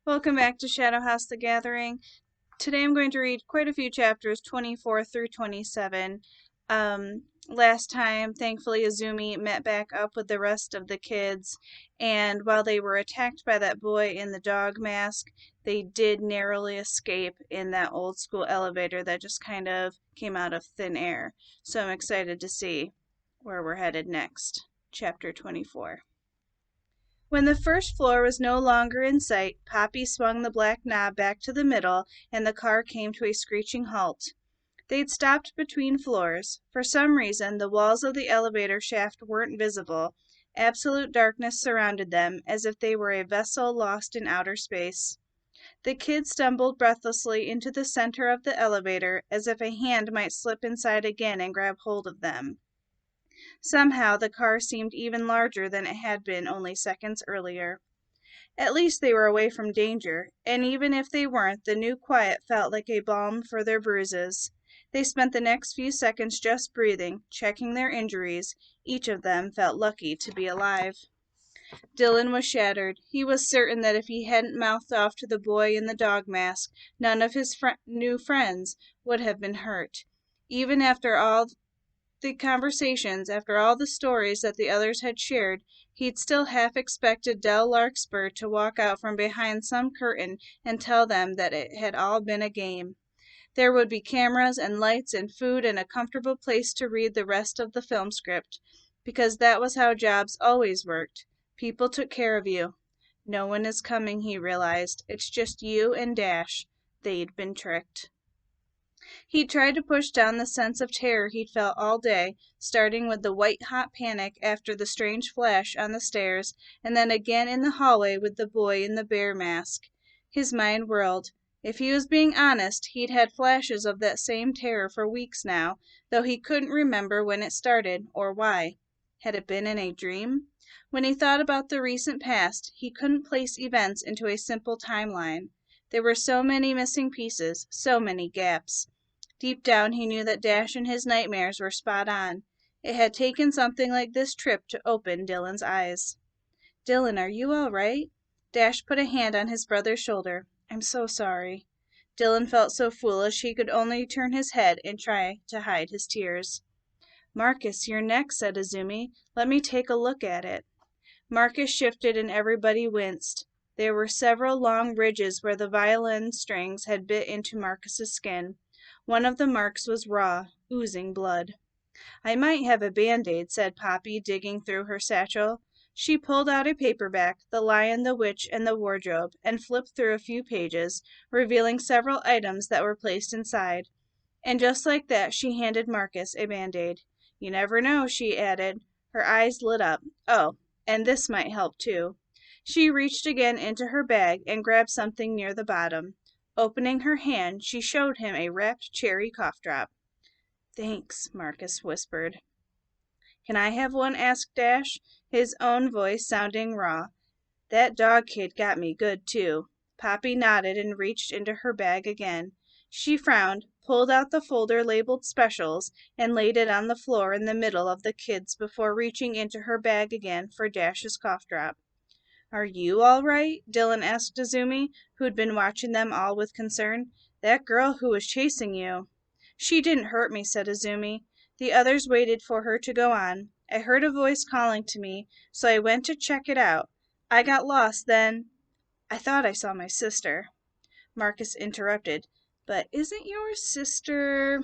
Welcome back to Shadow House The Gathering. Today I'm going to read quite a few chapters, 24 through 27. Last time, thankfully, Azumi met back up with the rest of the kids, and while they were attacked by that boy in the dog mask, they did narrowly escape in that old school elevator that just kind of came out of thin air. So I'm excited to see where we're headed next. Chapter 24. When the first floor was no longer in sight, Poppy swung the black knob back to the middle, and the car came to a screeching halt. They'd stopped between floors. For some reason, the walls of the elevator shaft weren't visible. Absolute darkness surrounded them, as if they were a vessel lost in outer space. The kids stumbled breathlessly into the center of the elevator, as if a hand might slip inside again and grab hold of them. Somehow the car seemed even larger than it had been only seconds earlier. At least they were away from danger, and even if they weren't, the new quiet felt like a balm for their bruises. They spent the next few seconds just breathing, checking their injuries. Each of them felt lucky to be alive. Dylan was shattered. He was certain that if he hadn't mouthed off to the boy in the dog mask, none of his new friends would have been hurt. Even after all the conversations, after all the stories that the others had shared, he'd still half expected Del Larkspur to walk out from behind some curtain and tell them that it had all been a game. There would be cameras and lights and food and a comfortable place to read the rest of the film script, because that was how jobs always worked. People took care of you. No one is coming, he realized. It's just you and Dash. They'd been tricked. He tried to push down the sense of terror he'd felt all day, starting with the white-hot panic after the strange flash on the stairs, and then again in the hallway with the boy in the bear mask. His mind whirled. If he was being honest, he'd had flashes of that same terror for weeks now, though he couldn't remember when it started, or why. Had it been in a dream? When he thought about the recent past, he couldn't place events into a simple timeline. There were so many missing pieces, so many gaps. Deep down he knew that Dash and his nightmares were spot on. It had taken something like this trip to open Dylan's eyes. "Dylan, are you all right?" Dash put a hand on his brother's shoulder. "I'm so sorry." Dylan felt so foolish he could only turn his head and try to hide his tears. "Marcus, your neck," said Azumi. "Let me take a look at it." Marcus shifted and everybody winced. There were several long ridges where the violin strings had bit into Marcus's skin. One of the marks was raw, oozing blood. "I might have a Band-Aid," said Poppy, digging through her satchel. She pulled out a paperback, The Lion, the Witch, and the Wardrobe, and flipped through a few pages, revealing several items that were placed inside. And just like that she handed Marcus a Band-Aid. "You never know," she added. Her eyes lit up. "Oh, and this might help too." She reached again into her bag and grabbed something near the bottom. Opening her hand, she showed him a wrapped cherry cough drop. "Thanks," Marcus whispered. "Can I have one?" asked Dash, his own voice sounding raw. "That dog kid got me good, too." Poppy nodded and reached into her bag again. She frowned, pulled out the folder labeled Specials, and laid it on the floor in the middle of the kids before reaching into her bag again for Dash's cough drop. "Are you all right?" Dylan asked Azumi, who'd been watching them all with concern. "That girl who was chasing you." "She didn't hurt me," said Azumi. The others waited for her to go on. "I heard a voice calling to me, so I went to check it out. I got lost, then I thought I saw my sister." Marcus interrupted. "But isn't your sister—"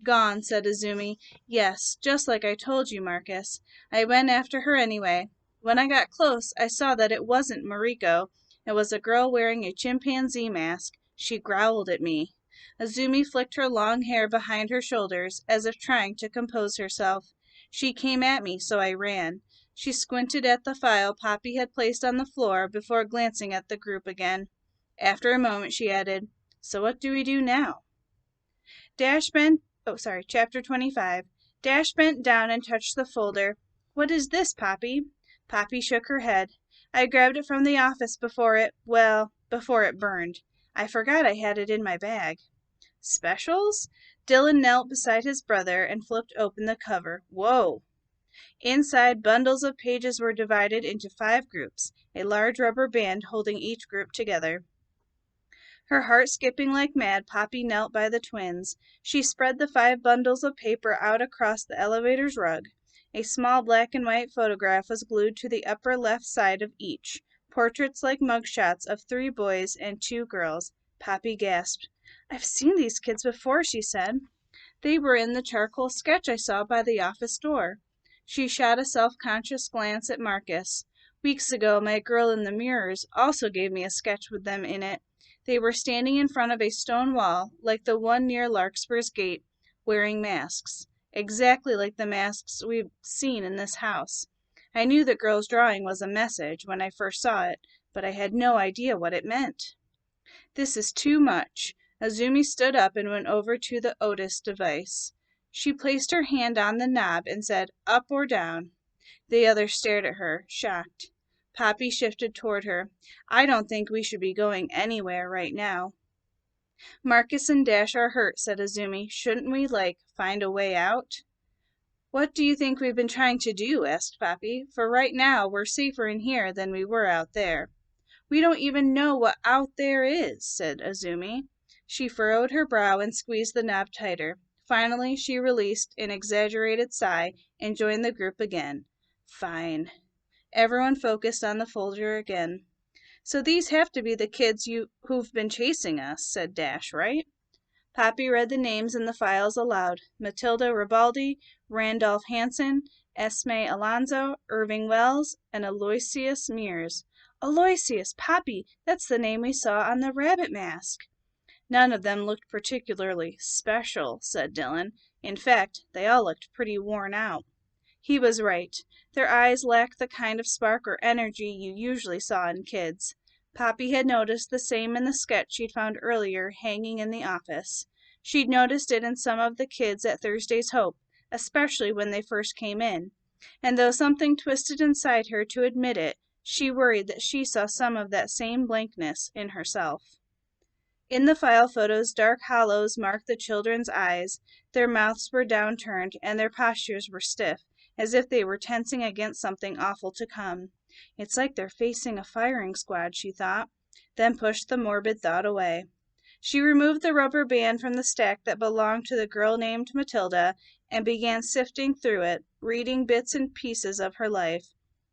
"Gone," said Azumi. "Yes, just like I told you, Marcus. I went after her anyway. When I got close, I saw that it wasn't Mariko. It was a girl wearing a chimpanzee mask. She growled at me." Azumi flicked her long hair behind her shoulders, as if trying to compose herself. "She came at me, so I ran." She squinted at the file Poppy had placed on the floor before glancing at the group again. After a moment, she added, "So what do we do now?" Chapter 25. Dash bent down and touched the folder. "What is this, Poppy?" Poppy shook her head. "I grabbed it from the office before it burned. I forgot I had it in my bag." "Specials?" Dylan knelt beside his brother and flipped open the cover. "Whoa!" Inside, bundles of pages were divided into 5 groups, a large rubber band holding each group together. Her heart skipping like mad, Poppy knelt by the twins. She spread the 5 bundles of paper out across the elevator's rug. A small black and white photograph was glued to the upper left side of each, portraits like mugshots of 3 boys and 2 girls. Poppy gasped. "I've seen these kids before," she said. "They were in the charcoal sketch I saw by the office door." She shot a self-conscious glance at Marcus. "Weeks ago, my girl in the mirrors also gave me a sketch with them in it. They were standing in front of a stone wall, like the one near Larkspur's Gate, wearing masks. Exactly like the masks we've seen in this house. I knew the girl's drawing was a message when I first saw it, but I had no idea what it meant." "This is too much." Azumi stood up and went over to the Otis device. She placed her hand on the knob and said, "Up or down?" The others stared at her, shocked. Poppy shifted toward her. "I don't think we should be going anywhere right now." "Marcus and Dash are hurt," said Azumi. "Shouldn't we, find a way out?" "What do you think we've been trying to do?" asked Poppy. "For right now, we're safer in here than we were out there." "We don't even know what out there is," said Azumi. She furrowed her brow and squeezed the knob tighter. Finally, she released an exaggerated sigh and joined the group again. "Fine." Everyone focused on the folder again. "So these have to be the kids who've been chasing us," said Dash, "right?" Poppy read the names in the files aloud. Matilda Ribaldi, Randolph Hansen, Esme Alonzo, Irving Wells, and Aloysius Mears. "Aloysius! Poppy! That's the name we saw on the rabbit mask." "None of them looked particularly special," said Dylan. "In fact, they all looked pretty worn out." He was right. Their eyes lacked the kind of spark or energy you usually saw in kids. Poppy had noticed the same in the sketch she'd found earlier hanging in the office. She'd noticed it in some of the kids at Thursday's Hope, especially when they first came in. And though something twisted inside her to admit it, she worried that she saw some of that same blankness in herself. In the file photos, dark hollows marked the children's eyes. Their mouths were downturned, and their postures were stiff, as if they were tensing against something awful to come. "It's like they're facing a firing squad," she thought, then pushed the morbid thought away. She removed the rubber band from the stack that belonged to the girl named Matilda and began sifting through it, reading bits and pieces of her life.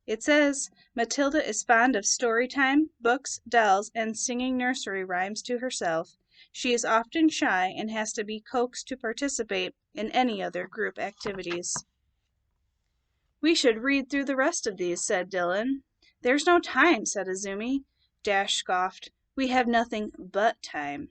It says, "Matilda is fond of story time, books, dolls, and singing nursery rhymes to herself. She is often shy and has to be coaxed to participate in any other group activities." "We should read through the rest of these," said Dylan. "There's no time," said Azumi. Dash scoffed. "We have nothing but time."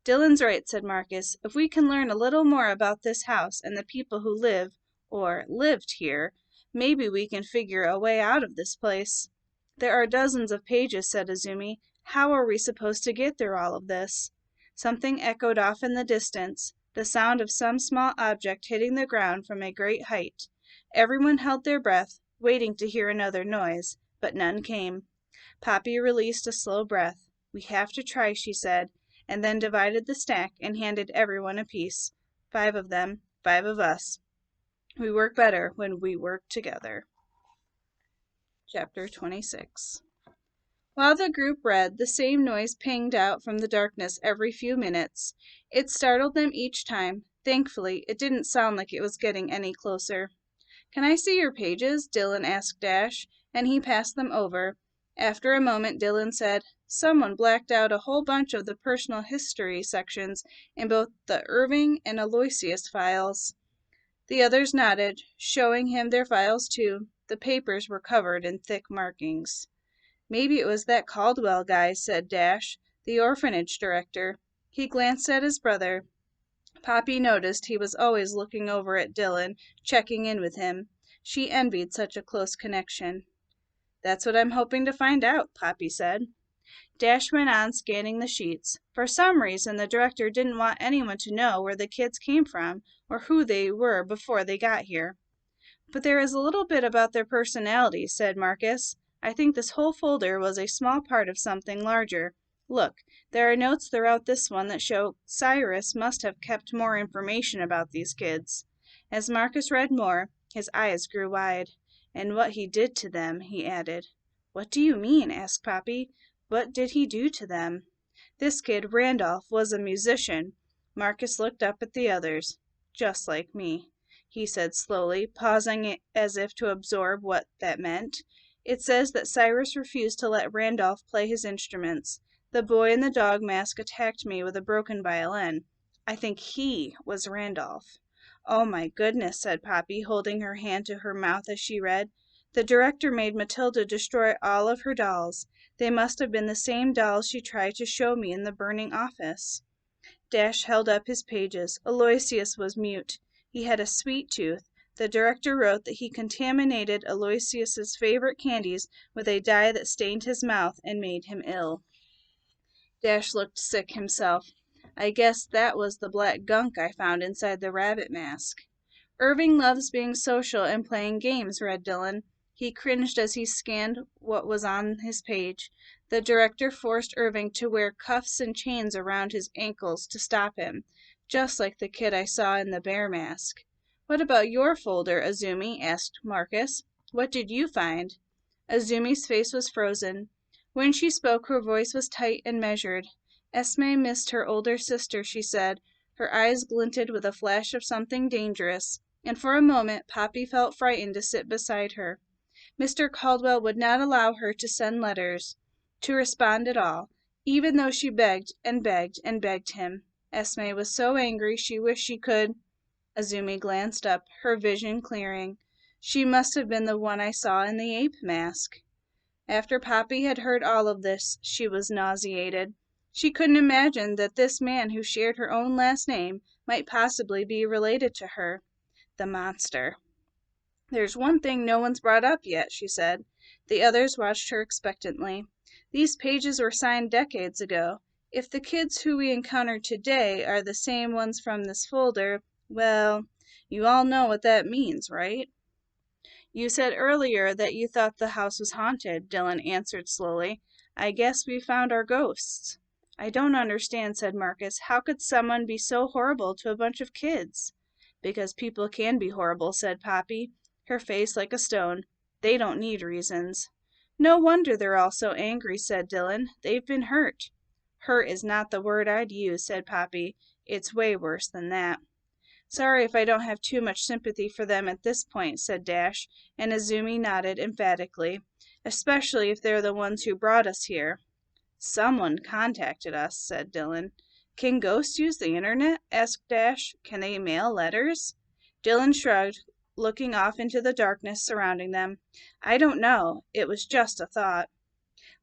"Dylan's right," said Marcus. "If we can learn a little more about this house and the people who live, or lived here, maybe we can figure a way out of this place." "There are dozens of pages," said Azumi. "How are we supposed to get through all of this?" Something echoed off in the distance, the sound of some small object hitting the ground from a great height. Everyone held their breath, waiting to hear another noise, but none came. Poppy released a slow breath. "We have to try," she said, and then divided the stack and handed everyone a piece. 5 of them, 5 of us. We work better when we work together. Chapter 26. While the group read, the same noise pinged out from the darkness every few minutes. It startled them each time. Thankfully, it didn't sound like it was getting any closer. "Can I see your pages?" Dylan asked Dash, and he passed them over. After a moment, Dylan said, "Someone blacked out a whole bunch of the personal history sections in both the Irving and Aloysius files." The others nodded, showing him their files too. The papers were covered in thick markings. "Maybe it was that Caldwell guy," said Dash, "the orphanage director." He glanced at his brother. Poppy noticed he was always looking over at Dylan, checking in with him. She envied such a close connection. "That's what I'm hoping to find out," Poppy said. Dash went on scanning the sheets. For some reason, the director didn't want anyone to know where the kids came from or who they were before they got here. "But there is a little bit about their personalities," said Marcus. "I think this whole folder was a small part of something larger. Look, there are notes throughout this one that show Cyrus must have kept more information about these kids." As Marcus read more, His eyes grew wide. "And what he did to them," he added. "What do you mean?" asked Poppy. "What did he do to them?" "This kid, Randolph, was a musician." Marcus looked up at the others. "Just like me," he said slowly, pausing as if to absorb what that meant. "It says that Cyrus refused to let Randolph play his instruments. The boy in the dog mask attacked me with a broken violin. I think he was Randolph." "Oh my goodness," said Poppy, holding her hand to her mouth as she read. "The director made Matilda destroy all of her dolls. They must have been the same dolls she tried to show me in the burning office." Dash held up his pages. Aloysius was mute. He had a sweet tooth. The director wrote that he contaminated Aloysius's favorite candies with a dye that stained his mouth and made him ill. Dash looked sick himself. "I guess that was the black gunk I found inside the rabbit mask." "Irving loves being social and playing games," read Dylan. He cringed as he scanned what was on his page. The director forced Irving to wear cuffs and chains around his ankles to stop him, just like the kid I saw in the bear mask. "What about your folder, Azumi?" asked Marcus. "What did you find?" Azumi's face was frozen. When she spoke, her voice was tight and measured. "Esme missed her older sister," she said. Her eyes glinted with a flash of something dangerous, and for a moment Poppy felt frightened to sit beside her. Mr. Caldwell would not allow her to send letters, to respond at all, even though she begged and begged and begged him. Esme was so angry she wished she could. Azumi glanced up, her vision clearing. "She must have been the one I saw in the ape mask." After Poppy had heard all of this, she was nauseated. She couldn't imagine that this man who shared her own last name might possibly be related to her. The monster. "There's one thing no one's brought up yet," she said. The others watched her expectantly. "These pages were signed decades ago. If the kids who we encountered today are the same ones from this folder, well, you all know what that means, right?" "You said earlier that you thought the house was haunted," Dylan answered slowly. "I guess we found our ghosts." "I don't understand," said Marcus. "How could someone be so horrible to a bunch of kids?" "Because people can be horrible," said Poppy, her face like a stone. "They don't need reasons." "No wonder they're all so angry," said Dylan. "They've been hurt." "Hurt is not the word I'd use," said Poppy. "It's way worse than that." "Sorry if I don't have too much sympathy for them at this point," said Dash, and Azumi nodded emphatically. "Especially if they're the ones who brought us here." "Someone contacted us," said Dylan. "Can ghosts use the internet?" asked Dash. "Can they mail letters?" Dylan shrugged, looking off into the darkness surrounding them. "I don't know. It was just a thought."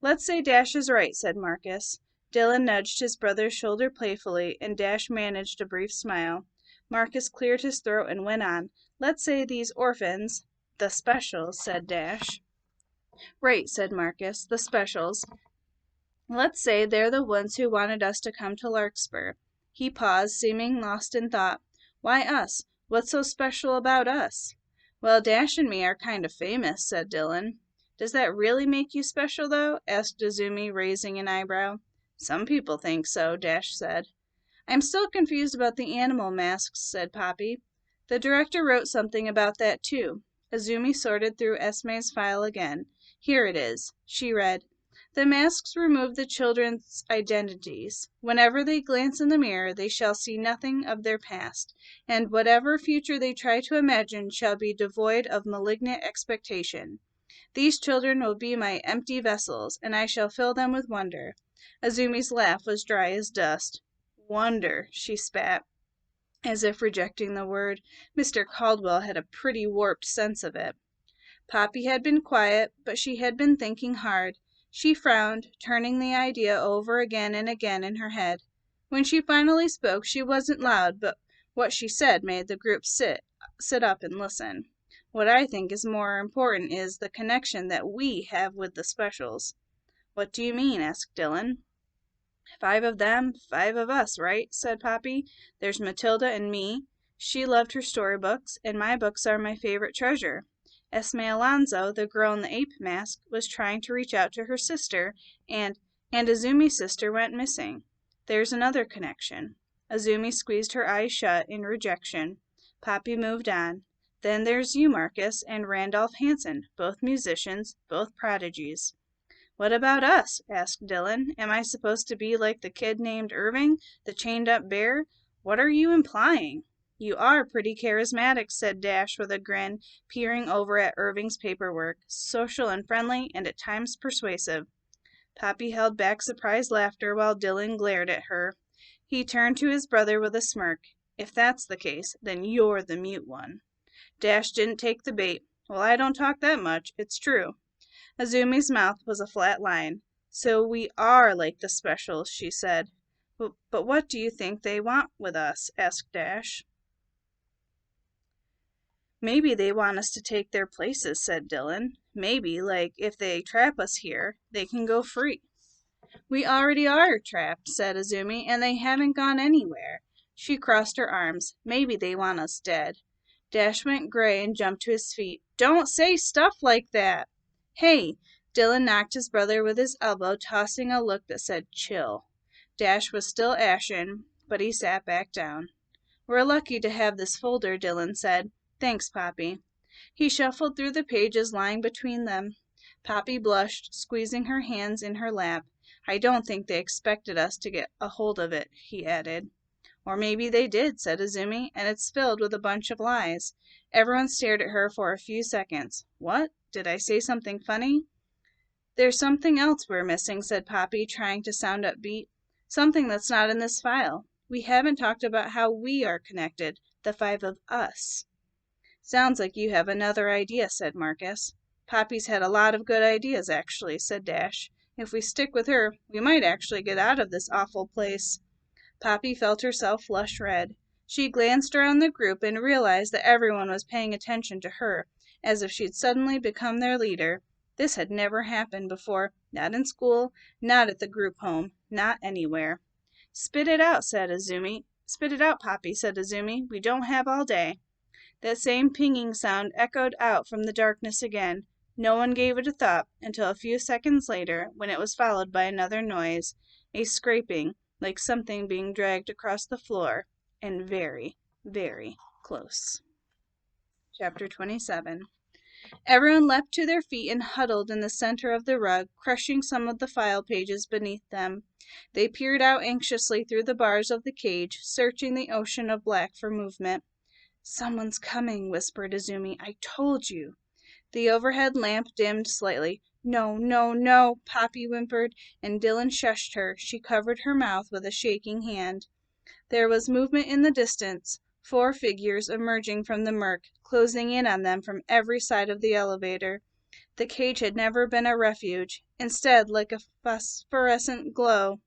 "Let's say Dash is right," said Marcus. Dylan nudged his brother's shoulder playfully, and Dash managed a brief smile. Marcus cleared his throat and went on. "Let's say these orphans—" "The specials," said Dash. "Right," said Marcus. "The specials. Let's say they're the ones who wanted us to come to Larkspur." He paused, seeming lost in thought. "Why us? What's so special about us?" "Well, Dash and me are kind of famous," said Dylan. "Does that really make you special, though?" asked Azumi, raising an eyebrow. "Some people think so," Dash said. "I'm still confused about the animal masks," said Poppy. "The director wrote something about that, too." Azumi sorted through Esme's file again. "Here it is." She read, "The masks remove the children's identities. Whenever they glance in the mirror, they shall see nothing of their past, and whatever future they try to imagine shall be devoid of malignant expectation. These children will be my empty vessels, and I shall fill them with wonder." Azumi's laugh was dry as dust. "Wonder," she spat, as if rejecting the word. Mr. Caldwell had a pretty warped sense of it. Poppy had been quiet, but she had been thinking hard. She frowned, turning the idea over again and again in her head. When she finally spoke, she wasn't loud, but what she said made the group sit up and listen. "What I think is more important is the connection that we have with the specials." "What do you mean?" asked Dylan. "5 of them, 5 of us, right?" said Poppy. "There's Matilda and me. She loved her storybooks, and my books are my favorite treasure. Esme Alonzo, the girl in the ape mask, was trying to reach out to her sister, and Azumi's sister went missing. There's another connection." Azumi squeezed her eyes shut in rejection. Poppy moved on. Then there's you, Marcus, and Randolph Hanson, both musicians, both prodigies. What about us? Asked Dylan. Am I supposed to be like the kid named Irving, the chained-up bear? What are you implying? You are pretty charismatic, said Dash with a grin, peering over at Irving's paperwork, social and friendly and at times persuasive. Poppy held back surprised laughter while Dylan glared at her. He turned to his brother with a smirk. If that's the case, then you're the mute one. Dash didn't take the bait. Well, I don't talk that much, it's true. Azumi's mouth was a flat line. So we are like the specials, she said. But what do you think they want with us? Asked Dash. Maybe they want us to take their places, said Dylan. Maybe, like, if they trap us here, they can go free. We already are trapped, said Azumi, and they haven't gone anywhere. She crossed her arms. Maybe they want us dead. Dash went gray and jumped to his feet. Don't say stuff like that! Hey! Dylan knocked his brother with his elbow, tossing a look that said chill. Dash was still ashen, but he sat back down. We're lucky to have this folder, Dylan said. Thanks, Poppy. He shuffled through the pages lying between them. Poppy blushed, squeezing her hands in her lap. I don't think they expected us to get a hold of it, he added. Or maybe they did, said Azumi, and it's filled with a bunch of lies. Everyone stared at her for a few seconds. What? Did I say something funny? There's something else we're missing, said Poppy, trying to sound upbeat. Something that's not in this file. We haven't talked about how we are connected, the five of us. Sounds like you have another idea, said Marcus. Poppy's had a lot of good ideas, actually, said Dash. If we stick with her, we might actually get out of this awful place. Poppy felt herself flush red. She glanced around the group and realized that everyone was paying attention to her, as if she'd suddenly become their leader. This had never happened before, not in school, not at the group home, not anywhere. Spit it out, said Azumi. Spit it out, Poppy, said Azumi. We don't have all day. That same pinging sound echoed out from the darkness again. No one gave it a thought until a few seconds later, when it was followed by another noise, a scraping, like something being dragged across the floor, and very, very close. Chapter 27. Everyone leapt to their feet and huddled in the center of the rug, crushing some of the file pages beneath them. They peered out anxiously through the bars of the cage, searching the ocean of black for movement. Someone's coming, whispered Azumi. I told you. The overhead lamp dimmed slightly. No, no, no, Poppy whimpered, and Dylan shushed her. She covered her mouth with a shaking hand. There was movement in the distance, 4 figures emerging from the murk, closing in on them from every side of the elevator. The cage had never been a refuge. Instead, like a phosphorescent glow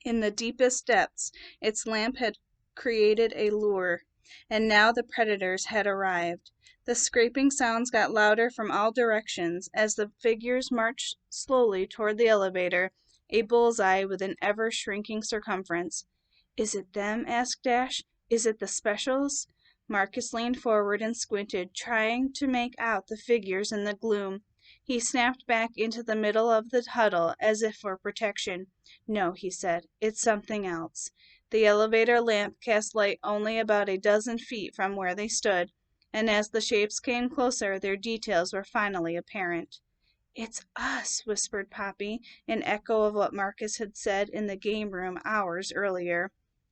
in the deepest depths, its lamp had created a lure. And now the predators had arrived. The scraping sounds got louder from all directions as the figures marched slowly toward the elevator, a bullseye with an ever-shrinking circumference. Is it them? Asked Dash. Is it the specials? Marcus leaned forward and squinted, trying to make out the figures in the gloom. He snapped back into the middle of the huddle as if for protection. No, he said, it's something else. The elevator lamp cast light only about a dozen feet from where they stood, and as the shapes came closer, their details were finally apparent. It's us, whispered Poppy, an echo of what Marcus had said in the game room hours earlier.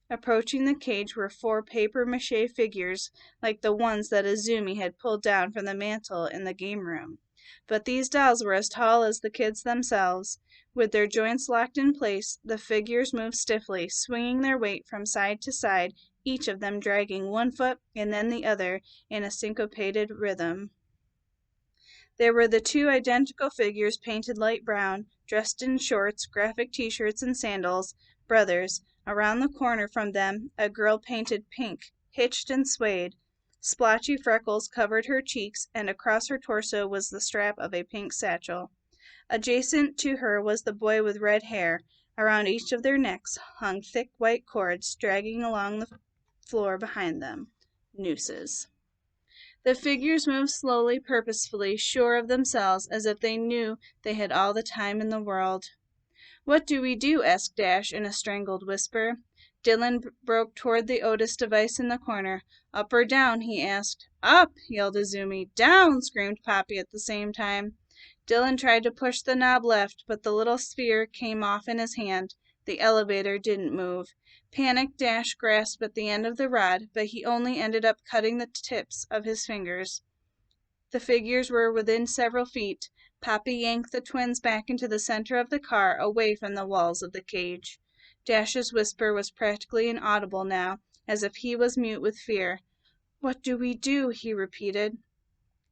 Approaching the cage were 4 papier-mâché figures like the ones that Azumi had pulled down from the mantel in the game room. But these dolls were as tall as the kids themselves. With their joints locked in place, the figures moved stiffly, swinging their weight from side to side, each of them dragging one foot and then the other in a syncopated rhythm. There were the 2 identical figures painted light brown, dressed in shorts, graphic t-shirts, and sandals, brothers. Around the corner from them, a girl painted pink, hitched and swayed. Splotchy freckles covered her cheeks, and across her torso was the strap of a pink satchel. Adjacent to her was the boy with red hair. Around each of their necks hung thick white cords, dragging along the floor behind them. Nooses. The figures moved slowly, purposefully, sure of themselves, as if they knew they had all the time in the world. What do we do? Asked Dash in a strangled whisper. Dylan broke toward the Otis device in the corner. Up or down? He asked. Up, yelled Azumi. Down, screamed Poppy at the same time. Dylan tried to push the knob left, but the little sphere came off in his hand. The elevator didn't move. Panicked, Dash grasped at the end of the rod, but he only ended up cutting the tips of his fingers. The figures were within several feet. Poppy yanked the twins back into the center of the car, away from the walls of the cage. Dash's whisper was practically inaudible now, as if he was mute with fear. What do we do? He repeated.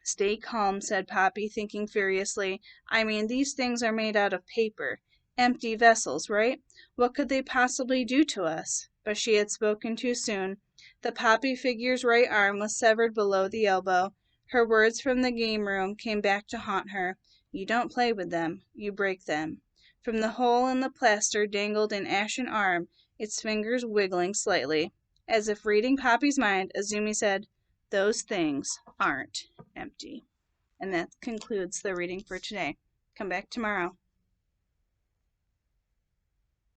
Stay calm, said Poppy, thinking furiously. I mean, these things are made out of paper. Empty vessels, right? What could they possibly do to us? But she had spoken too soon. The Poppy figure's right arm was severed below the elbow. Her words from the game room came back to haunt her. You don't play with them, you break them. From the hole in the plaster dangled an ashen arm, its fingers wiggling slightly. As if reading Poppy's mind, Azumi said, Those things aren't empty. And that concludes the reading for today. Come back tomorrow.